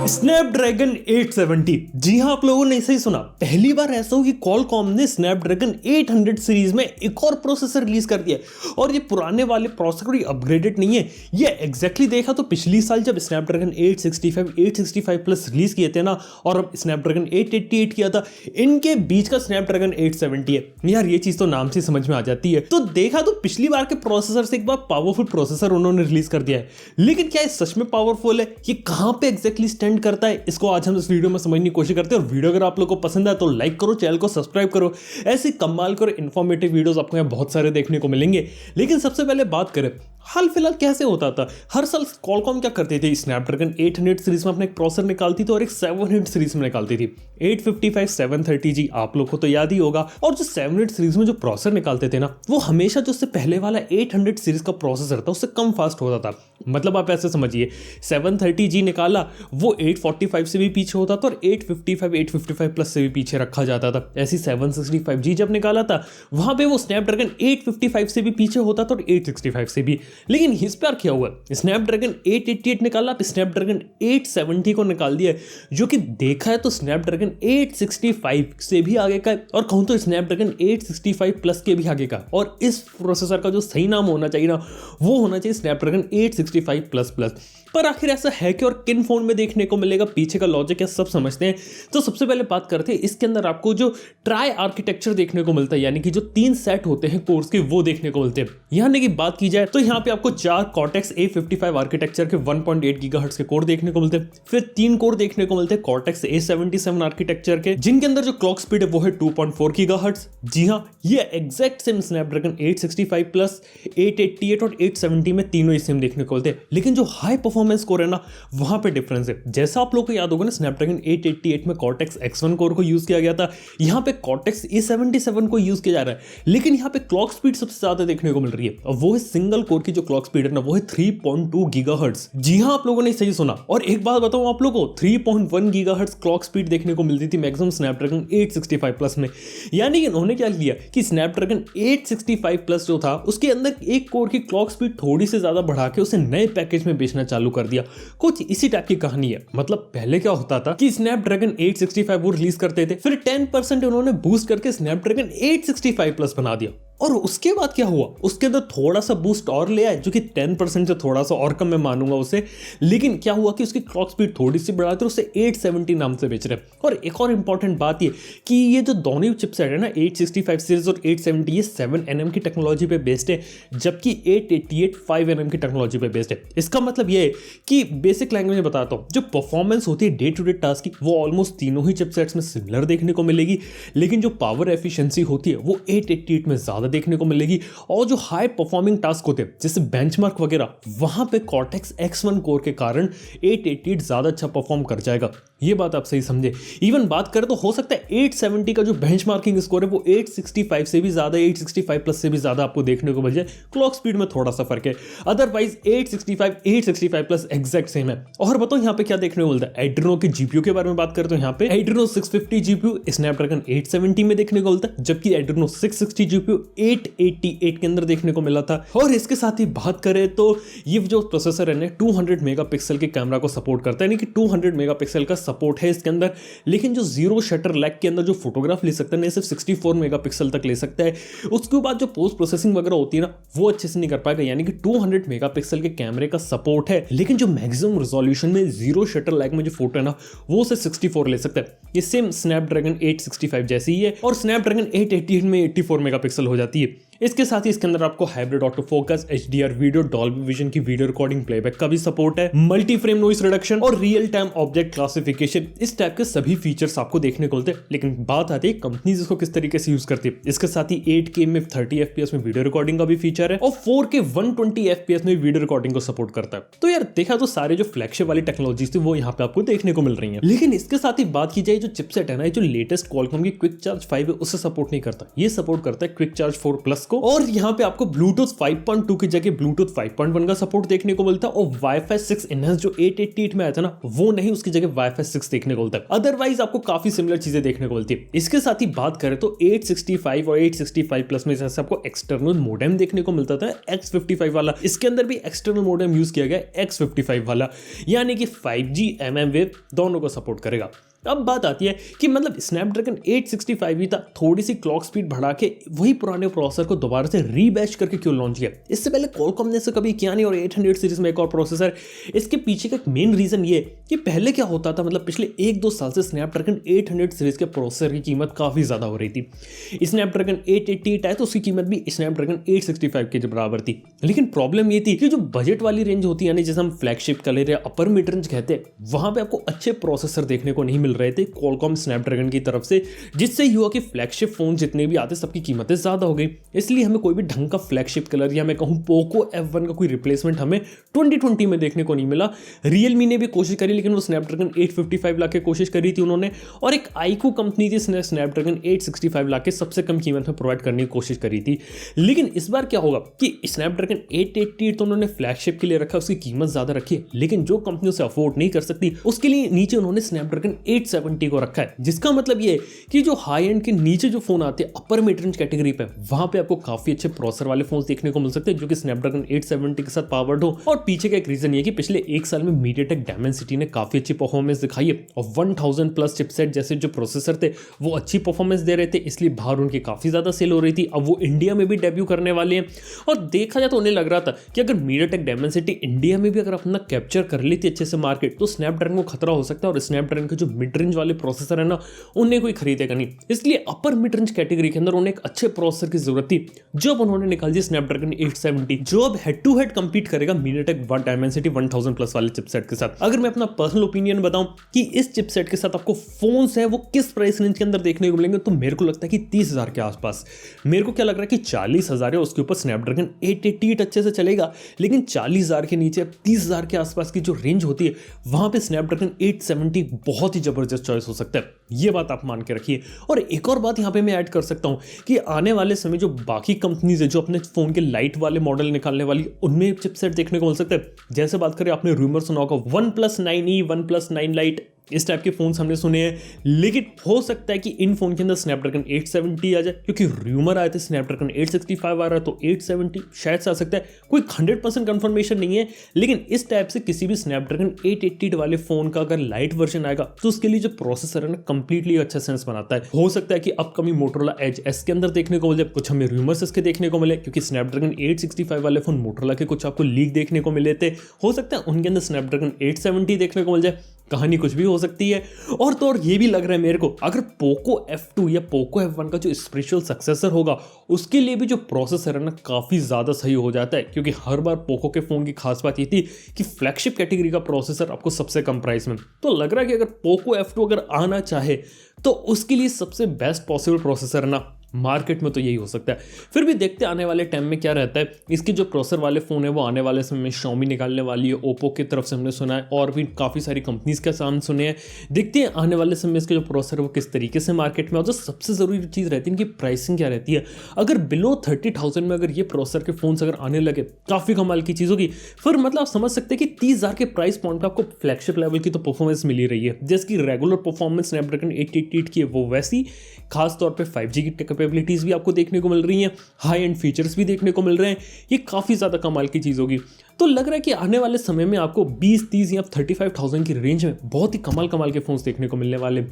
Snapdragon 870। जी हां, आप लोगों ने सही सुना। पहली बार ऐसा हो कि क्वालकॉम ने स्नैपड्रैगन 800 सीरीज में एक और प्रोसेसर रिलीज कर दिया और ये पुराने वाले प्रोसेसर अपग्रेडेड नहीं है। ये एग्जैक्टली देखा तो पिछली साल जब स्नैपड्रैगन 865 प्लस रिलीज किए थे ना, और अब स्नैपड्रैगन 888 किया था, इनके बीच का स्नैपड्रैगन 870 है। यार ये चीज तो नाम से समझ में आ जाती है। तो देखा तो पिछली बार के प्रोसेसर से एक बार पावरफुल प्रोसेसर उन्होंने रिलीज कर दिया है, लेकिन क्या ये सच में पावरफुल है? ये कहां पे एग्जैक्टली स्टैंड करता है, इसको आज हम इस वीडियो में समझने की कोशिश करते हैं। और वीडियो अगर आप लोगों को पसंद है तो लाइक करो, चैनल को सब्सक्राइब करो। ऐसे कमाल कर इन्फॉर्मेटिव वीडियोस आपको यहाँ बहुत सारे देखने को मिलेंगे। लेकिन सबसे पहले बात करें हाल फिलहाल कैसे होता था। हर साल क्वालकॉम क्या करती थी, स्नैपड्रैगन 800 सीरीज में अपने एक प्रोसेसर निकालती थी और एक 700 सीरीज में निकालती थी। 855 730 जी आप लोग को तो याद ही होगा। और जो 700 सीरीज में जो प्रोसेसर निकालते थे ना, वो हमेशा जो उससे पहले वाला 800 सीरीज का प्रोसेसर था उससे कम फास्ट होता था। मतलब आप ऐसे समझिए, 730 जी निकाला वो 845 से भी पीछे होता था और 855 प्लस से भी पीछे रखा जाता था। ऐसी 765 जी जब निकाला था वहां पे वो स्नैपड्रैगन 855 से भी पीछे होता था और 865 से भी। लेकिन इस बार क्या हुआ, स्नैपड्रैगन 888 निकाला, अब स्नैपड्रैगन 870 को निकाल दिया, जो कि देखा है तो स्नैपड्रैगन 865 से भी आगे का है, और कहूं तो स्नैपड्रैगन 865 प्लस के भी आगे का। और इस प्रोसेसर का जो सही नाम होना चाहिए ना, वो होना चाहिए स्नैपड्रैगन 865 प्लस प्लस। पर आखिर ऐसा है कि और किन फोन में देखने को मिलेगा, पीछे का लॉजिक है, सब समझते हैं। तो सबसे पहले बात करते हैं, इसके अंदर आपको जो ट्राई आर्किटेक्चर देखने को मिलता है, यानी कि जो 3 सेट होते हैं कोर्स के, वो देखने को मिलते हैं। यहाँ की बात की जाए तो यहाँ पे आपको 4 कॉर्टेक्स A55 आर्किटेक्चर के 1.8 गीगाहर्ट्ज के कोर देखने को मिलते हैं। फिर 3 कोर देखने को मिलते हैं कॉर्टेक्स A77 आर्किटेक्चर के, जिनके अंदर जो क्लॉक स्पीड है वो है 2.4 गीगाहर्ट्ज। जी हाँ, ये एग्जैक्ट सेम स्नैपड्रैगन 865 प्लस 888 और 870 में तीनों ही सेम देखने को मिलते हैं। लेकिन जो हाई परफॉर्मेंस कोर है ना, वहां पे डिफरेंस है। जैसा आप लोगों को याद होगा ना, स्नैपड्रैगन 888 में कॉर्टेक्स X1 कोर को यूज किया गया था, यहाँ पे कॉर्टेक्स A77 को यूज किया जा रहा है। लेकिन यहाँ पे क्लॉक स्पीड सबसे ज्यादा देखने को मिल रही है, और वो है सिंगल कोर की जो क्लॉक स्पीड है ना, वो है 3.2 गीगाहर्ट्ज। जी हाँ, आप लोगों ने सही सुना। और एक बात बताऊं आप लोगों को, 3.1 गीगाहर्ट्ज क्लॉक स्पीड देखने को मिलती थी मैक्सिमम स्नैपड्रैगन 865 प्लस में। यानी कि इन्होंने क्या किया कि स्नैपड्रैगन 865 प्लस जो था, उसके अंदर एक कोर की क्लॉक स्पीड थोड़ी से ज्यादा बढ़ा के उसे नए पैकेज में बेचना चालू कर दिया। कुछ इसी टाइप की कहानी है। मतलब पहले क्या होता था कि स्नैपड्रैगन 865 वो रिलीज करते थे, फिर 10% उन्होंने बूस्ट करके स्नैपड्रैगन 865 प्लस बना दिया। और उसके बाद क्या हुआ, उसके अंदर थोड़ा सा बूस्ट और ले आए, जो कि 10% से थोड़ा सा और कम मैं मानूंगा उसे। लेकिन क्या हुआ कि उसकी क्लॉक स्पीड थोड़ी सी बढ़ाते उसे 870 नाम से बेच रहे। और एक और इंपॉर्टेंट बात ये कि ये जो दोनों चिपसेट है ना, 865 सीरीज और 870, ये 7nm की टेक्नोलॉजी पे बेस्ड है, जबकि 888 5nm की टेक्नोलॉजी पे बेस्ड है। इसका मतलब ये है कि बेसिक लैंग्वेज में बताता हूँ, जो परफॉर्मेंस होती है डे टू डे टास्क की, वो ऑलमोस्ट तीनों ही चिपसेट्स में सिमिलर देखने को मिलेगी। लेकिन जो पावर एफिशिएंसी होती है वो 888 में ज्यादा देखने को मिलेगी। और जो हाई परफॉर्मिंग टास्क होते हैं जैसे बेंचमार्क वगैरह, वहां पे कॉर्टेक्स X1 कोर के कारण 888 ज्यादा अच्छा परफॉर्म कर जाएगा। ये बात आप सही समझे। इवन बात करें तो हो सकता है 870 का जो बेंचमार्किंग स्कोर है वो 865 से भी ज्यादा, 865 प्लस से भी ज्यादा आपको देखने को मिल जाए। क्लॉक स्पीड में थोड़ा सा फर्क है, अदरवाइज 865 प्लस एग्जैक्ट सेम है। और बताओ यहाँ पे क्या देखने को मिलता है, एड्रेनो के जीपीयू के बारे में बात करें तो यहाँ पे एड्रेनो 650 जीपीयू स्नैपड्रैगन 870 में देखने को मिलता है, जबकि एड्रेनो 660 जीपीयू 888 के अंदर देखने को मिला था। और इसके साथ ही बात करें तो ये जो प्रोसेसर है 200 मेगापिक्सल के कैमरा को सपोर्ट करता है, यानी कि 200 मेगापिक्सल का सपोर्ट है इसके अंदर। लेकिन जो जीरो शटर लैग के अंदर जो फोटोग्राफ ले सकता है सिर्फ 64 मेगापिक्सल तक ले सकता है। उसके बाद जो पोस्ट प्रोसेसिंग वगैरह होती है ना, वो अच्छे से नहीं कर पाएगा। यानी कि 200 मेगापिक्सल के कैमरे का सपोर्ट है, लेकिन जो मैक्सिमम रिजोल्यूशन में जीरो शटर लैग में जो फोटो है ना, वो से 64 ले सकता है। ये सेम स्नैपड्रैगन 865 जैसी ही है, और स्नैपड्रैगन 888 में 84 मेगापिक्सल हो जाती है। इसके साथ ही इसके अंदर आपको hybrid auto focus, HDR video, Dolby vision की वीडियो रिकॉर्डिंग, प्लेबैक का भी सपोर्ट है, मल्टी फ्रेम नॉइस रिडक्शन और रियल टाइम ऑब्जेक्ट क्लासिफिकेशन, इस टाइप के सभी फीचर्स आपको देखने को मिलते हैं। लेकिन बात आती है कंपनीज इसको किस तरीके से यूज करती है। इसके साथ ही 8K में 30 FPS में वीडियो रिकॉर्डिंग का भी फीचर है, और 4K 120 FPS में वीडियो रिकॉर्डिंग को सपोर्ट करता है। तो यार देखा तो सारे जो फ्लैगशिप वाली टेक्नोलॉजीज थी वो यहाँ पे आपको देखने को मिल रही है। लेकिन इसके साथ ही बात की जाए, जो चिपसेट है ना, जो लेटेस्ट क्वालकॉम की क्विक चार्ज 5 है, उसे सपोर्ट नहीं करता। ये सपोर्ट करता है क्विक चार्ज 4 प्लस को, और यहाँ पे आपको ब्लूटूथ 5.2 की जगह ब्लूटूथ 5.1 का सपोर्ट देखने को मिलता है, और वाईफाई 6 इनहैंस जो 888 में आया था ना, वो नहीं, उसकी जगह वाईफाई 6 देखने को मिलता है। अदरवाइज आपको काफी सिमिलर चीजें देखने को मिलती है। इसके साथ ही बात करें तो 865 और 865 प्लस में जैसे आपको एक्सटर्नल मोडेम देखने को मिलता था X55 वाला, इसके अंदर भी एक्सटर्नल मोडेम यूज किया गया X55 वाला, यानी कि 5G mmWave दोनों को सपोर्ट करेगा। अब बात आती है कि मतलब स्नैपड्रैगन 865 ही था, थोड़ी सी क्लॉक स्पीड बढ़ा के वही पुराने प्रोसेसर को दोबारा से रीबैच करके क्यों लॉन्च किया? इससे पहले क्वालकॉम ने कभी किया नहीं, और 800 सीरीज में एक और प्रोसेसर। इसके पीछे का एक मेन रीजन ये कि पहले क्या होता था, मतलब पिछले 1-2 साल से स्नैपड्रैगन 800 सीरीज के प्रोसेसर की कीमत काफी ज्यादा हो रही थी। स्नैपड्रैगन 888 आया तो उसकी कीमत भी स्नैपड्रैगन 865 के बराबर थी। लेकिन प्रॉब्लम ये थी कि जो बजट वाली रेंज होती है, यानी जैसे हम फ्लैगशिप कलर या अपर मिड रेंज कहते हैं, वहां पे आपको अच्छे प्रोसेसर देखने को नहीं मिल रहे थे क्वालकॉम स्नैपड्रैगन की तरफ से, जिससे हुआ कि फ्लैगशिप फोन जितने भी आते सबकी कीमतें ज्यादा हो गई। इसलिए हमें कोई भी ढंग का फ्लैगशिप कलर या मैं कहूं पोको F1 का कोई रिप्लेसमेंट हमें 2020 में देखने को नहीं मिला। रियलमी ने भी कोशिश करी, लेकिन वो स्नैपड्रैगन 855 ला के कोशिश करी थी उन्होंने, और एक आईकू कंपनी थी स्नैपड्रैगन 865 ला के सबसे कम कीमत में प्रोवाइड करने की कोशिश करी थी। लेकिन इस बार क्या होगा कि स्नैपड्रैगन 888 तो उन्होंने फ्लैगशिप के लिए रखा, उसकी कीमत ज्यादा रखी, लेकिन जो कंपनी उसे अफोर्ड नहीं कर सकती उसके लिए नीचे उन्होंने स्नैपड्रैगन 870 को रखा है, जिसका मतलब ये कि जो हाई एंड के नीचे जो फोन आते हैं अपर मिड रेंज कैटेगरी पे, वहां पे आपको काफी अच्छे प्रोसेसर वाले फोन देखने को मिल सकते हैं जो कि स्नैपड्रैगन 870 के साथ पावर्ड हो। और पीछे का एक रीजन ये कि पिछले एक साल में मीडियाटेक डायमेंसिटी ने काफी अच्छी परफॉर्मेंस दिखाई है, और 1000 प्लस चिपसेट जैसे जो प्रोसेसर थे वो अच्छी परफॉर्मेंस दे रहे थे, इसलिए बाहर उनकी काफी ज्यादा सेल हो रही थी। अब वो इंडिया में भी डेब्यू करने वाले हैं, और देखा जाए तो उन्हें लग रहा था कि अगर मीडियाटेक डायमेंसिटी इंडिया में भी अगर अपना कैप्चर कर लेती अच्छे से मार्केट, तो स्नैपड्रैगन को खतरा हो सकता है, और स्नैपड्रैगन के जो मिड रेंज वाले प्रोसेसर है ना, उन्हें कोई खरीदेगा नहीं। इसलिए अपर मिड रेंज कैटेगरी के अंदर उन्हें एक अच्छे प्रोसेसर की जरूरत थी, जब उन्होंने निकाल दिया स्नैपड्रैगन 870, जो अब हेड टू हेड कंपीट करेगा मीडियाटेक डायमेंसिटी 1000 प्लस वाले चिपसेट के साथ। अगर मैं अपना पर्सनल ओपिनियन बताऊं कि इस चिपसेट के साथ आपको फोन्स है वो किस प्राइस रेंज के अंदर देखने को मिलेंगे, तो मेरे को लगता है कि 30,000 के आसपास। मेरे को क्या लग रहा है कि 40,000 है, उसके ऊपर स्नैपड्रैगन 888 अच्छे से चलेगा, लेकिन 40,000 के नीचे 30,000 के आसपास की जो रेंज होती है, वहां पे स्नैपड्रैगन 870 बहुत ही जबरदस्त चॉइस हो सकता है। ये बात आप मान के रखिए। और एक और बात यहां पे मैं ऐड कर सकता हूं कि आने वाले समय जो बाकी कंपनीज है जो अपने फोन के लाइट वाले मॉडल निकालने वाली, उनमें चिपसेट देखने को मिल सकता है। जैसे बात करें, आपने रूमर सुना होगा OnePlus 9e, OnePlus 9 Lite, इस टाइप के फोन्स हमने सुने हैं, लेकिन हो सकता है कि इन फोन के अंदर स्नैपड्रैगन 870 आ जाए, क्योंकि रूमर आए थे स्नैपड्रैगन 865 आ रहा है, तो 870 शायद से आ सकता है। कोई 100% कंफर्मेशन नहीं है, लेकिन इस टाइप से किसी भी स्नैपड्रैगन 888 वाले फोन का अगर लाइट वर्जन आएगा, तो उसके लिए जो प्रोसेसर है ना, कंप्लीटली अच्छा सेंस बनाता है। हो सकता है कि अपकमिंग मोटोरोला एज एस के अंदर देखने को मिले, कुछ हमें रूमर्स इसके देखने को मिले, क्योंकि स्नैपड्रैगन 865 वाले फोन मोटोरोला के कुछ आपको लीक देखने को मिले थे। हो सकता है उनके अंदर स्नैपड्रैगन 870 देखने को मिल जाए, कहानी कुछ भी हो सकती है। और तो और ये भी लग रहा है मेरे को, अगर पोको F2 या पोको F1 का जो स्पिरिचुअल सक्सेसर होगा, उसके लिए भी जो प्रोसेसर है ना, काफ़ी ज़्यादा सही हो जाता है, क्योंकि हर बार पोको के फ़ोन की खास बात ये थी कि फ्लैगशिप कैटेगरी का प्रोसेसर आपको सबसे कम प्राइस में। तो लग रहा है कि अगर पोको F2 अगर आना चाहे, तो उसके लिए सबसे बेस्ट पॉसिबल प्रोसेसर है ना मार्केट में, तो यही हो सकता है। फिर भी देखते आने वाले टाइम में क्या रहता है। इसके जो प्रोसेसर वाले फ़ोन है वो आने वाले समय में Xiaomi निकालने वाली है, ओप्पो की तरफ से हमने सुना है, और भी काफ़ी सारी कंपनीज के सामने सुने हैं। देखते हैं आने वाले समय में इसके जो प्रोसेसर है वो किस तरीके से मार्केट में। और जो सबसे ज़रूरी चीज़ रहती है इनकी प्राइसिंग क्या रहती है। अगर बिलो 30,000 में अगर ये प्रोसेसर के फोन अगर आने लगे, काफ़ी कमाल की चीज़ होगी। फिर मतलब आप समझ सकते हैं कि 30,000 के प्राइस पॉइंट पर आपको फ्लैगशिप लेवल की तो परफॉर्मेंस मिली रही है, जैसे कि रेगुलर परफॉर्मेंस स्नैपड्रैगन 888 की है वो वैसी, खासतौर पर 5G की कैपेबिलिटीज़ भी आपको देखने को मिल रही हैं, हाई एंड फीचर्स भी देखने को मिल रहे हैं। ये काफ़ी ज़्यादा कमाल की चीज़ होगी। तो लग रहा है कि आने वाले समय में आपको 20, 30 या 35,000 की रेंज में बहुत ही कमाल के फोन्स देखने को मिलने वाले।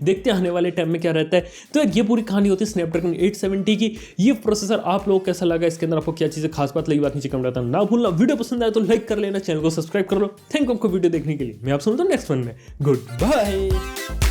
देखते हैं आने वाले टाइम में क्या रहता है। तो ये पूरी कहानी होती है स्नैपड्रैगन 870 की। ये प्रोसेसर आप लोगों को कैसा लगा, इसके अंदर आपको क्या चीज़ें खास बात लगी, बात नीचे कमेंट करना ना भूलना। वीडियो पसंद आए तो लाइक कर लेना, चैनल को सब्सक्राइब कर लो। थैंक यू आपको वीडियो देखने के लिए। मैं आप सुनता हूँ नेक्स्ट वन में। Good bye.